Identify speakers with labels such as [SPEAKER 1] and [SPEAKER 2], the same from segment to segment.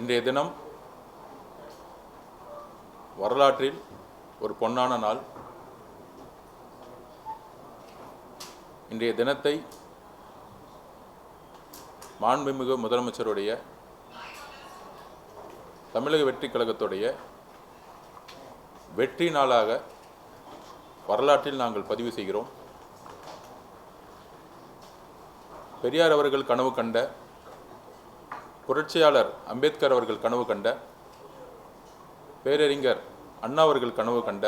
[SPEAKER 1] இன்றைய தினம் வரலாற்றில் ஒரு பொன்னான நாள். இன்றைய தினத்தை மாண்புமிகு முதலமைச்சருடைய தமிழக வெற்றி கழகத்துடைய வெற்றி நாளாக வரலாற்றில் நாங்கள் பதிவு செய்கிறோம். பெரியார் அவர்கள் கனவு கண்ட, புரட்சியாளர் அம்பேத்கர் அவர்கள் கனவு கண்ட, பேரறிஞர் அண்ணா அவர்கள் கனவு கண்ட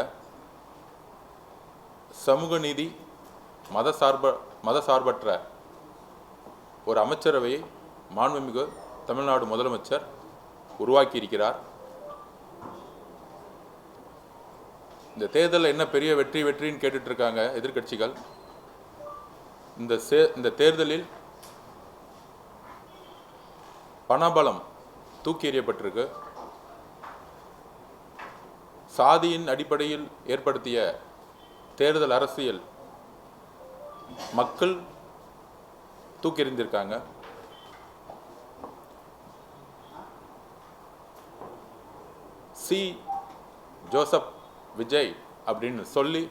[SPEAKER 1] சமூக நீதி, மதசார்பற்ற ஒரு அமைச்சரவையை மாண்புமிகு தமிழ்நாடு முதலமைச்சர் உருவாக்கியிருக்கிறார். இந்த தேர்தலில் என்ன பெரிய வெற்றின்னு கேட்டுட்டு இருக்காங்க எதிர்கட்சிகள். இந்த தேர்தலில் பணபலம் தூக்கி எறியப்பட்டிருக்கு. சாதியின் அடிப்படையில் ஏற்படுத்திய தேர்தல் அரசியல் மக்கள் தூக்கி எறிந்திருக்காங்க. சி ஜோசப் விஜய் அப்படின்னு சொல்லி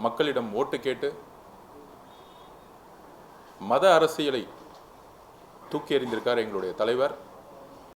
[SPEAKER 1] மக்களிடம் ஓட்டு கேட்டு மத அரசியலை தூக்கி எறிந்திருக்கார் எங்களுடைய தலைவர்.